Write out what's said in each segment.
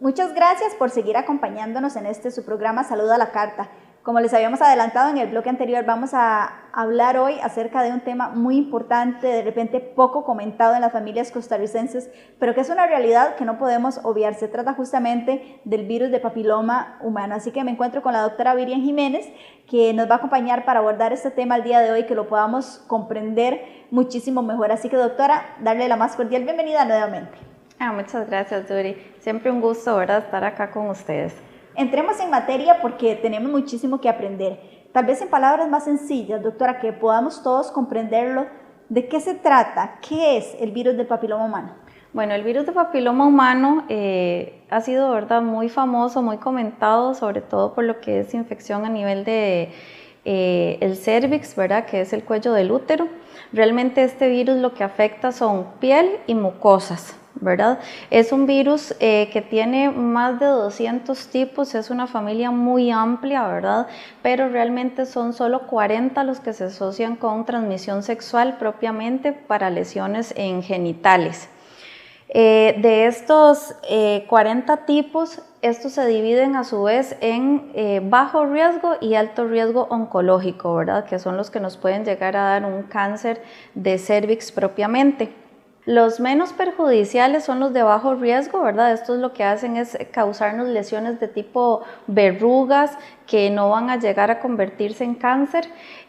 Muchas gracias por seguir acompañándonos en su programa Salud a la Carta. Como les habíamos adelantado en el bloque anterior, vamos a hablar hoy acerca de un tema muy importante, de repente poco comentado en las familias costarricenses, pero que es una realidad que no podemos obviar. Se trata justamente del virus de papiloma humano. Así que me encuentro con la doctora Virian Jiménez, que nos va a acompañar para abordar este tema el día de hoy, que lo podamos comprender muchísimo mejor. Así que, doctora, darle la más cordial bienvenida nuevamente. Muchas gracias, Duri. Siempre un gusto, ¿verdad?, estar acá con ustedes. Entremos en materia porque tenemos muchísimo que aprender. Tal vez en palabras más sencillas, doctora, que podamos todos comprenderlo. ¿De qué se trata? ¿Qué es el virus del papiloma humano? Bueno, el virus de papiloma humano ha sido, ¿verdad?, muy famoso, muy comentado, sobre todo por lo que es infección a nivel de el cervix, ¿verdad?, que es el cuello del útero. Realmente este virus lo que afecta son piel y mucosas, ¿verdad? Es un virus que tiene más de 200 tipos, es una familia muy amplia, ¿verdad? Pero realmente son solo 40 los que se asocian con transmisión sexual propiamente para lesiones en genitales. De estos 40 tipos, estos se dividen a su vez en bajo riesgo y alto riesgo oncológico, ¿verdad?, que son los que nos pueden llegar a dar un cáncer de cervix propiamente. Los menos perjudiciales son los de bajo riesgo, ¿verdad? Estos lo que hacen es causarnos lesiones de tipo verrugas que no van a llegar a convertirse en cáncer.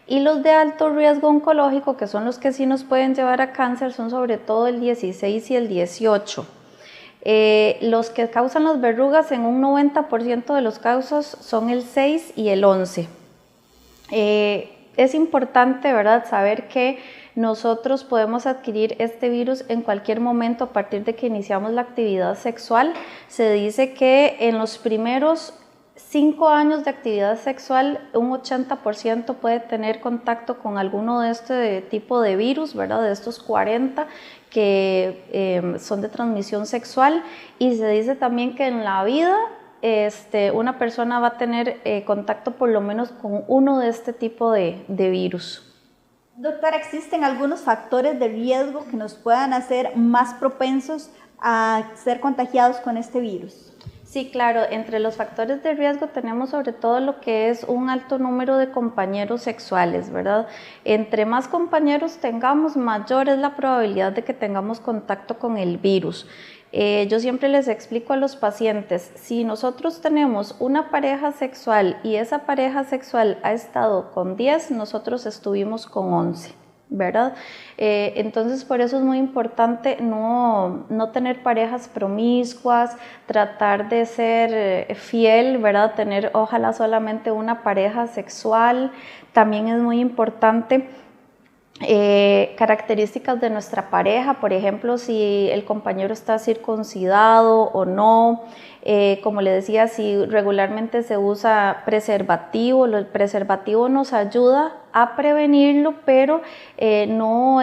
Y los de alto riesgo oncológico, que son los que sí nos pueden llevar a cáncer, son sobre todo el 16 y el 18. Los que causan las verrugas en un 90% de los casos son el 6 y el 11. Es importante, ¿verdad?, saber que nosotros podemos adquirir este virus en cualquier momento a partir de que iniciamos la actividad sexual. Se dice que en los primeros 5 años de actividad sexual, un 80% puede tener contacto con alguno de este tipo de virus, ¿verdad?, de estos 40 que son de transmisión sexual. Y se dice también que en la vida una persona va a tener contacto por lo menos con uno de este tipo de virus. Doctora, ¿existen algunos factores de riesgo que nos puedan hacer más propensos a ser contagiados con este virus? Sí, claro, entre los factores de riesgo tenemos sobre todo lo que es un alto número de compañeros sexuales, ¿verdad? Entre más compañeros tengamos, mayor es la probabilidad de que tengamos contacto con el virus. Yo siempre les explico a los pacientes, si nosotros tenemos una pareja sexual y esa pareja sexual ha estado con 10, nosotros estuvimos con 11. ¿Verdad? Entonces por eso es muy importante no tener parejas promiscuas, tratar de ser fiel, ¿verdad?, tener ojalá solamente una pareja sexual. También es muy importante características de nuestra pareja, por ejemplo, si el compañero está circuncidado o no, como le decía, si regularmente se usa preservativo. El preservativo nos ayuda a prevenirlo, pero no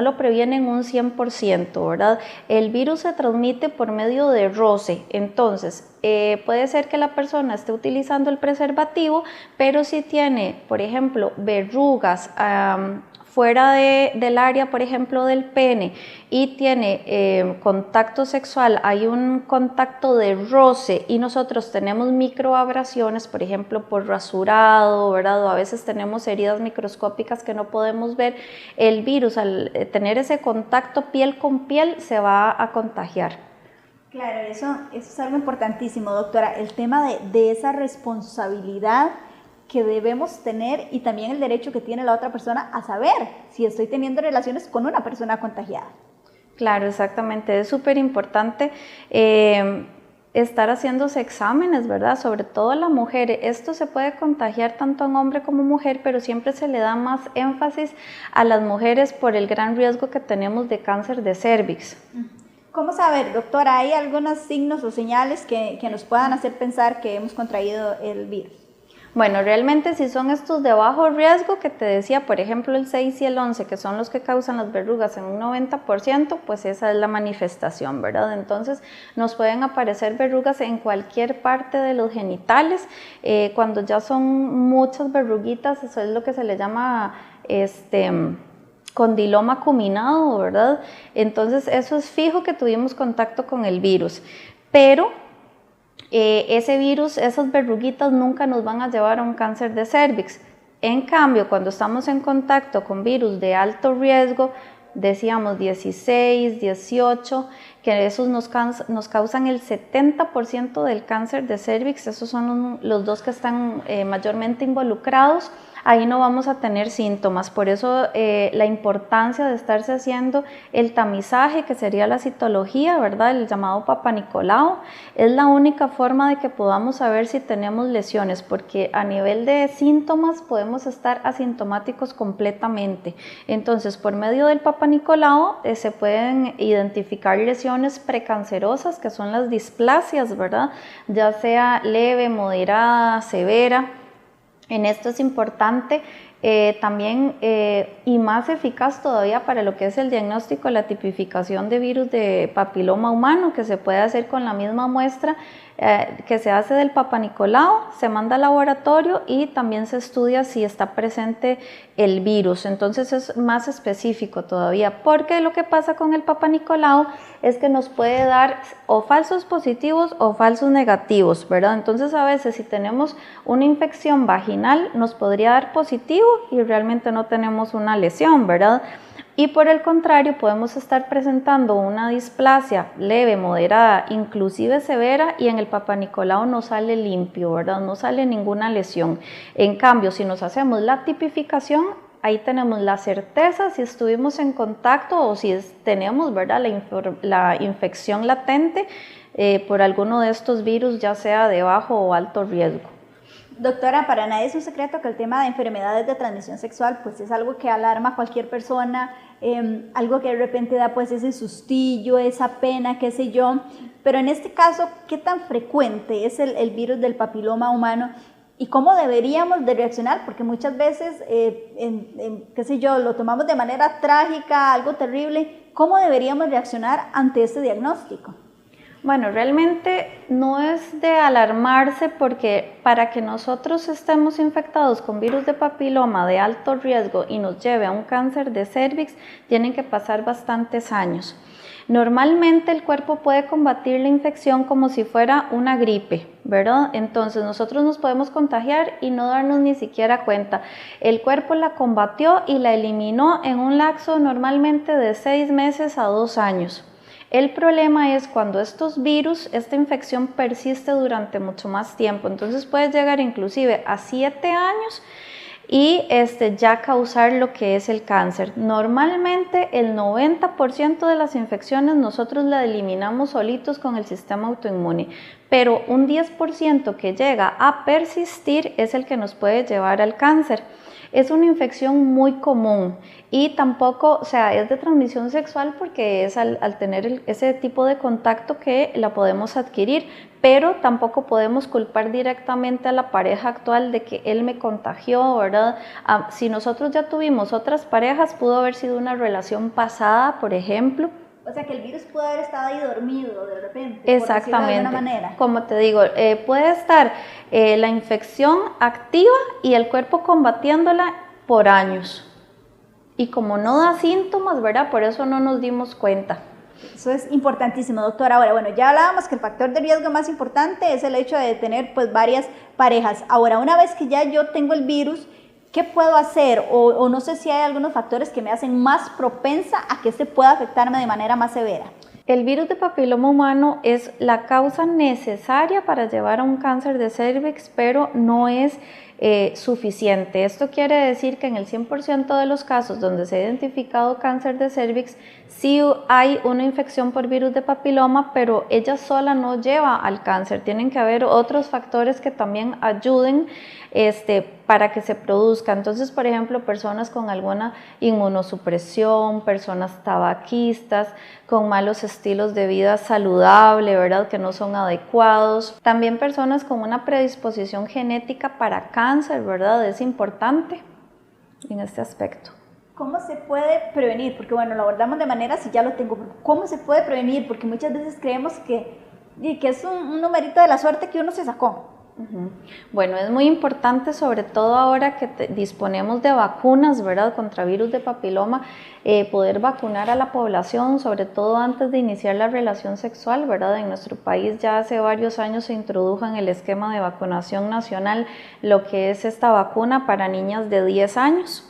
lo previene en un 100%, ¿verdad? El virus se transmite por medio de roce, entonces puede ser que la persona esté utilizando el preservativo, pero si tiene, por ejemplo, verrugas fuera del área, por ejemplo, del pene, y tiene contacto sexual, hay un contacto de roce y nosotros tenemos microabrasiones, por ejemplo, por rasurado, ¿verdad?, o a veces tenemos heridas microscópicas que no podemos ver, el virus al tener ese contacto piel con piel se va a contagiar. Claro, eso es algo importantísimo, doctora, el tema de esa responsabilidad que debemos tener y también el derecho que tiene la otra persona a saber si estoy teniendo relaciones con una persona contagiada. Claro, exactamente, es súper importante estar haciéndose exámenes, ¿verdad? Sobre todo a la mujer. Esto se puede contagiar tanto en hombre como mujer, pero siempre se le da más énfasis a las mujeres por el gran riesgo que tenemos de cáncer de cervix. ¿Cómo saber, doctora? ¿Hay algunos signos o señales que nos puedan hacer pensar que hemos contraído el virus? Bueno, realmente si son estos de bajo riesgo que te decía, por ejemplo el 6 y el 11, que son los que causan las verrugas en un 90%, pues esa es la manifestación, ¿verdad? Entonces nos pueden aparecer verrugas en cualquier parte de los genitales. Cuando ya son muchas verruguitas, eso es lo que se le llama condiloma acuminado, ¿verdad? Entonces eso es fijo que tuvimos contacto con el virus. Pero ese virus, esas verruguitas nunca nos van a llevar a un cáncer de cervix. En cambio, cuando estamos en contacto con virus de alto riesgo, decíamos 16, 18, que esos nos causan el 70% del cáncer de cervix, esos son los dos que están mayormente involucrados. Ahí no vamos a tener síntomas, por eso la importancia de estarse haciendo el tamizaje, que sería la citología, ¿verdad? El llamado Papa Nicolau, es la única forma de que podamos saber si tenemos lesiones, porque a nivel de síntomas podemos estar asintomáticos completamente. Entonces, por medio del Papa Nicolau se pueden identificar lesiones precancerosas, que son las displasias, ¿verdad? Ya sea leve, moderada, severa. En esto es importante también y más eficaz todavía para lo que es el diagnóstico, la tipificación de virus de papiloma humano, que se puede hacer con la misma muestra que se hace del Papa Nicolau, se manda al laboratorio y también se estudia si está presente el virus. Entonces es más específico todavía, porque lo que pasa con el Papa Nicolau es que nos puede dar o falsos positivos o falsos negativos, ¿verdad? Entonces a veces si tenemos una infección vaginal nos podría dar positivo y realmente no tenemos una lesión, ¿verdad? Y por el contrario, podemos estar presentando una displasia leve, moderada, inclusive severa, y en el Papa Nicolau no sale limpio, ¿verdad? No sale ninguna lesión. En cambio, si nos hacemos la tipificación, ahí tenemos la certeza si estuvimos en contacto o si tenemos, ¿verdad?, la infección latente por alguno de estos virus, ya sea de bajo o alto riesgo. Doctora, para nadie es un secreto que el tema de enfermedades de transmisión sexual pues es algo que alarma a cualquier persona, algo que de repente da pues ese sustillo, esa pena, qué sé yo, pero en este caso, ¿qué tan frecuente es el virus del papiloma humano y cómo deberíamos de reaccionar? Porque muchas veces, qué sé yo, lo tomamos de manera trágica, algo terrible. ¿Cómo deberíamos reaccionar ante este diagnóstico? Bueno, realmente no es de alarmarse, porque para que nosotros estemos infectados con virus de papiloma de alto riesgo y nos lleve a un cáncer de cervix, tienen que pasar bastantes años. Normalmente el cuerpo puede combatir la infección como si fuera una gripe, ¿verdad? Entonces nosotros nos podemos contagiar y no darnos ni siquiera cuenta. El cuerpo la combatió y la eliminó en un lapso normalmente de 6 meses a 2 años. El problema es cuando estos virus, esta infección persiste durante mucho más tiempo, entonces puede llegar inclusive a 7 años y ya causar lo que es el cáncer. Normalmente el 90% de las infecciones nosotros la eliminamos solitos con el sistema autoinmune, pero un 10% que llega a persistir es el que nos puede llevar al cáncer. Es una infección muy común y tampoco, o sea, es de transmisión sexual porque es al tener ese tipo de contacto que la podemos adquirir, pero tampoco podemos culpar directamente a la pareja actual de que él me contagió, ¿verdad? Si nosotros ya tuvimos otras parejas, pudo haber sido una relación pasada, por ejemplo. O sea, que el virus puede haber estado ahí dormido de repente. Exactamente. Por decirlo de alguna manera. Como te digo, puede estar la infección activa y el cuerpo combatiéndola por años. Y como no da síntomas, ¿verdad? Por eso no nos dimos cuenta. Eso es importantísimo, doctora. Ahora, bueno, ya hablábamos que el factor de riesgo más importante es el hecho de tener pues varias parejas. Ahora, una vez que ya yo tengo el virus, ¿qué puedo hacer? O no sé si hay algunos factores que me hacen más propensa a que este pueda afectarme de manera más severa. El virus de papiloma humano es la causa necesaria para llevar a un cáncer de cervix, pero no es suficiente. Esto quiere decir que en el 100% de los casos donde se ha identificado cáncer de cervix, sí hay una infección por virus de papiloma, pero ella sola no lleva al cáncer. Tienen que haber otros factores que también ayuden para que se produzca. Entonces, por ejemplo, personas con alguna inmunosupresión, personas tabaquistas, con malos estilos de vida saludable, ¿verdad?, que no son adecuados. También personas con una predisposición genética para cáncer, ¿verdad? Es importante en este aspecto. ¿Cómo se puede prevenir? Porque bueno, lo abordamos de manera si ya lo tengo. ¿Cómo se puede prevenir? Porque muchas veces creemos que es un numerito de la suerte que uno se sacó. Bueno, es muy importante, sobre todo ahora que disponemos de vacunas, ¿verdad?, contra virus de papiloma, poder vacunar a la población, sobre todo antes de iniciar la relación sexual, ¿verdad? En nuestro país ya hace varios años se introdujo en el esquema de vacunación nacional lo que es esta vacuna para niñas de 10 años.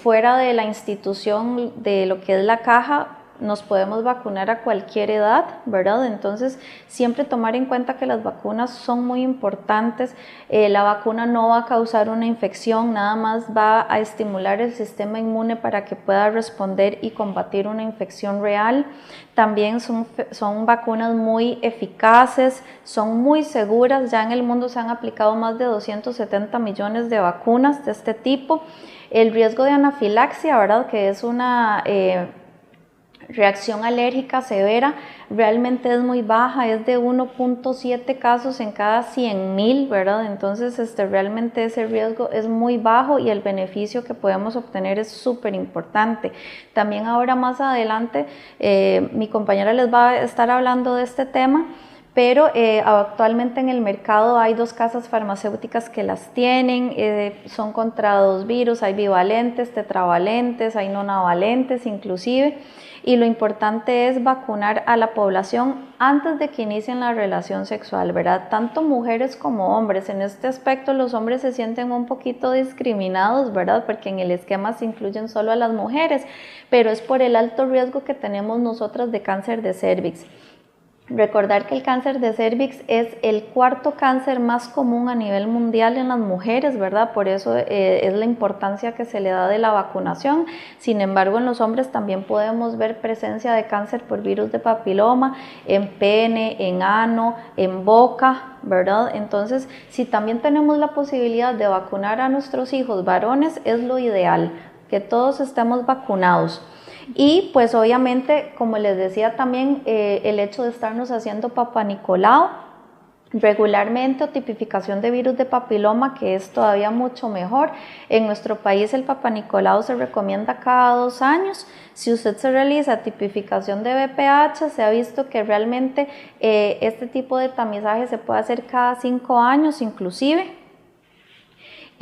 Fuera de la institución de lo que es la caja, nos podemos vacunar a cualquier edad, ¿verdad? Entonces, siempre tomar en cuenta que las vacunas son muy importantes. La vacuna no va a causar una infección, nada más va a estimular el sistema inmune para que pueda responder y combatir una infección real. También son vacunas muy eficaces, son muy seguras. Ya en el mundo se han aplicado más de 270 millones de vacunas de este tipo. El riesgo de anafilaxia, ¿verdad?, que es una reacción alérgica severa, realmente es muy baja, es de 1.7 casos en cada 100.000, ¿verdad? Entonces realmente ese riesgo es muy bajo y el beneficio que podemos obtener es súper importante. También ahora más adelante mi compañera les va a estar hablando de este tema, pero actualmente en el mercado hay 2 casas farmacéuticas que las tienen, son contra 2 virus, hay bivalentes, tetravalentes, hay nonavalentes inclusive. Y lo importante es vacunar a la población antes de que inicien la relación sexual, ¿verdad? Tanto mujeres como hombres. En este aspecto los hombres se sienten un poquito discriminados, ¿verdad? Porque en el esquema se incluyen solo a las mujeres, pero es por el alto riesgo que tenemos nosotras de cáncer de cérvix. Recordar que el cáncer de cérvix es el 4º cáncer más común a nivel mundial en las mujeres, ¿verdad? Por eso es la importancia que se le da de la vacunación. Sin embargo, en los hombres también podemos ver presencia de cáncer por virus de papiloma en pene, en ano, en boca, ¿verdad? Entonces, si también tenemos la posibilidad de vacunar a nuestros hijos varones, es lo ideal, que todos estemos vacunados. Y pues obviamente, como les decía también, el hecho de estarnos haciendo Papá Nicolau regularmente o tipificación de virus de papiloma, que es todavía mucho mejor. En nuestro país el Papá Nicolau se recomienda cada 2 años. Si usted se realiza tipificación de VPH, se ha visto que realmente este tipo de tamizaje se puede hacer cada 5 años inclusive.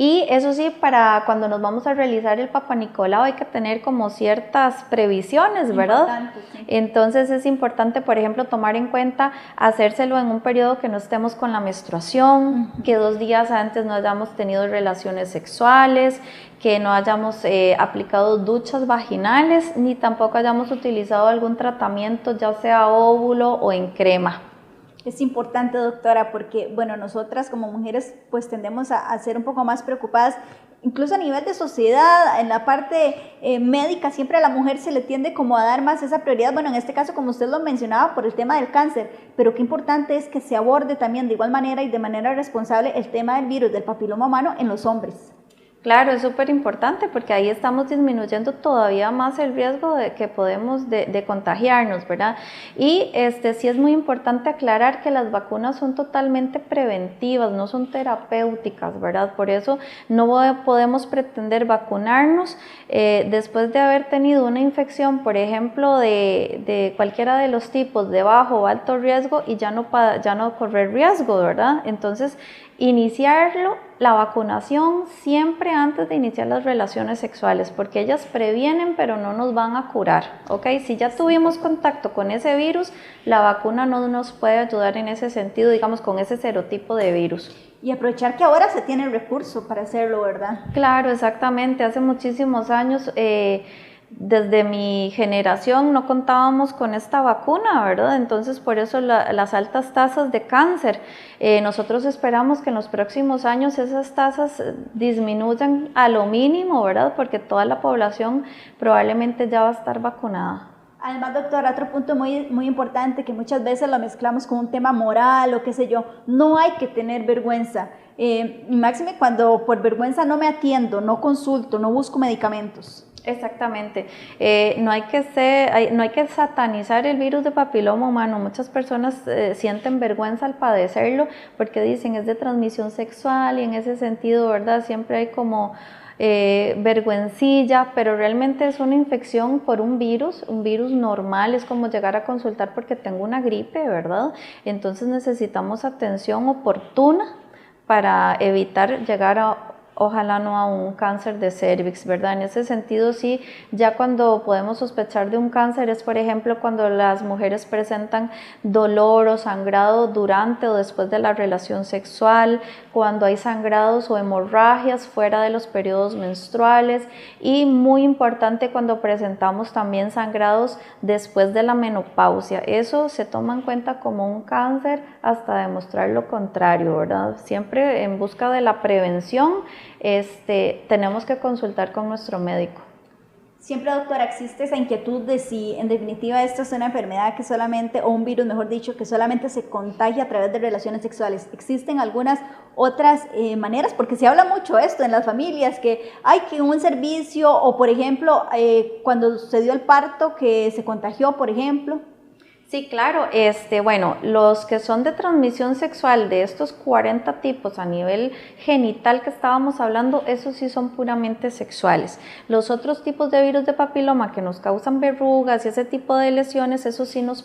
Y eso sí, para cuando nos vamos a realizar el Papá Nicolau hay que tener como ciertas previsiones, ¿verdad? Sí. Entonces es importante, por ejemplo, tomar en cuenta hacérselo en un periodo que no estemos con la menstruación, que 2 días antes no hayamos tenido relaciones sexuales, que no hayamos aplicado duchas vaginales, ni tampoco hayamos utilizado algún tratamiento, ya sea óvulo o en crema. Es importante, doctora, porque, bueno, nosotras como mujeres pues tendemos a ser un poco más preocupadas, incluso a nivel de sociedad, en la parte médica, siempre a la mujer se le tiende como a dar más esa prioridad, bueno, en este caso, como usted lo mencionaba, por el tema del cáncer, pero qué importante es que se aborde también de igual manera y de manera responsable el tema del virus del papiloma humano en los hombres. Claro, es súper importante porque ahí estamos disminuyendo todavía más el riesgo de que podemos de contagiarnos, ¿verdad? Y sí es muy importante aclarar que las vacunas son totalmente preventivas, no son terapéuticas, ¿verdad? Por eso no podemos pretender vacunarnos después de haber tenido una infección, por ejemplo, de cualquiera de los tipos de bajo o alto riesgo y ya no correr riesgo, ¿verdad? Entonces, iniciarlo, la vacunación siempre antes de iniciar las relaciones sexuales, porque ellas previenen pero no nos van a curar, ¿ok? Si ya tuvimos contacto con ese virus, la vacuna no nos puede ayudar en ese sentido, digamos, con ese serotipo de virus. Y aprovechar que ahora se tiene el recurso para hacerlo, ¿verdad? Claro, exactamente. Hace muchísimos años desde mi generación no contábamos con esta vacuna, ¿verdad? Entonces por eso las altas tasas de cáncer. Nosotros esperamos que en los próximos años esas tasas disminuyan a lo mínimo, ¿verdad? Porque toda la población probablemente ya va a estar vacunada. Además, doctora, otro punto muy importante que muchas veces lo mezclamos con un tema moral o qué sé yo, no hay que tener vergüenza. Máxime cuando por vergüenza no me atiendo, no consulto, no busco medicamentos. Exactamente, no hay que satanizar el virus de papiloma humano. Muchas personas sienten vergüenza al padecerlo porque dicen es de transmisión sexual y en ese sentido, ¿verdad? Siempre hay como vergüencilla, pero realmente es una infección por un virus normal, es como llegar a consultar porque tengo una gripe, ¿verdad? Entonces necesitamos atención oportuna para evitar llegar a, ojalá no a un cáncer de cervix, ¿verdad? En ese sentido, sí, ya cuando podemos sospechar de un cáncer es, por ejemplo, cuando las mujeres presentan dolor o sangrado durante o después de la relación sexual, cuando hay sangrados o hemorragias fuera de los periodos menstruales y muy importante cuando presentamos también sangrados después de la menopausia. Eso se toma en cuenta como un cáncer hasta demostrar lo contrario, ¿verdad? Siempre en busca de la prevención. Tenemos que consultar con nuestro médico. Siempre, doctora, existe esa inquietud de si en definitiva esto es una enfermedad que solamente, o un virus mejor dicho, que solamente se contagia a través de relaciones sexuales. ¿Existen algunas otras maneras? Porque se habla mucho esto en las familias, que hay que un servicio, o por ejemplo, cuando sucedió el parto, que se contagió, por ejemplo. Sí, claro. Bueno, los que son de transmisión sexual de estos 40 tipos a nivel genital que estábamos hablando, esos sí son puramente sexuales. Los otros tipos de virus de papiloma que nos causan verrugas y ese tipo de lesiones, esos sí nos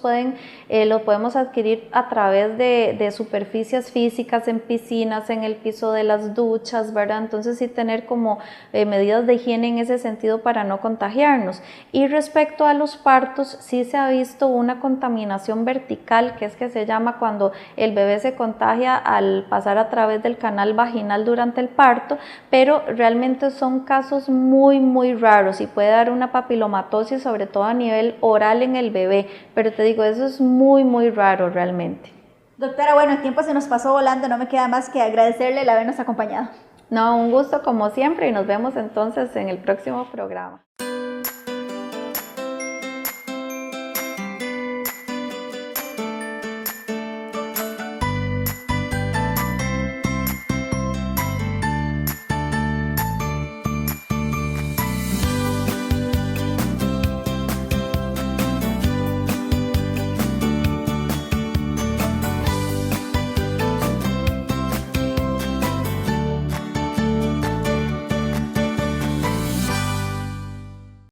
lo podemos adquirir a través de superficies físicas, en piscinas, en el piso de las duchas, ¿verdad? Entonces sí tener como medidas de higiene en ese sentido para no contagiarnos. Y respecto a los partos, sí se ha visto una contaminación vertical, que es que se llama cuando el bebé se contagia al pasar a través del canal vaginal durante el parto, pero realmente son casos muy raros y puede dar una papilomatosis, sobre todo a nivel oral en el bebé, pero te digo, eso es muy raro realmente. Doctora, bueno, el tiempo se nos pasó volando, no me queda más que agradecerle el habernos acompañado. No, un gusto como siempre y nos vemos entonces en el próximo programa.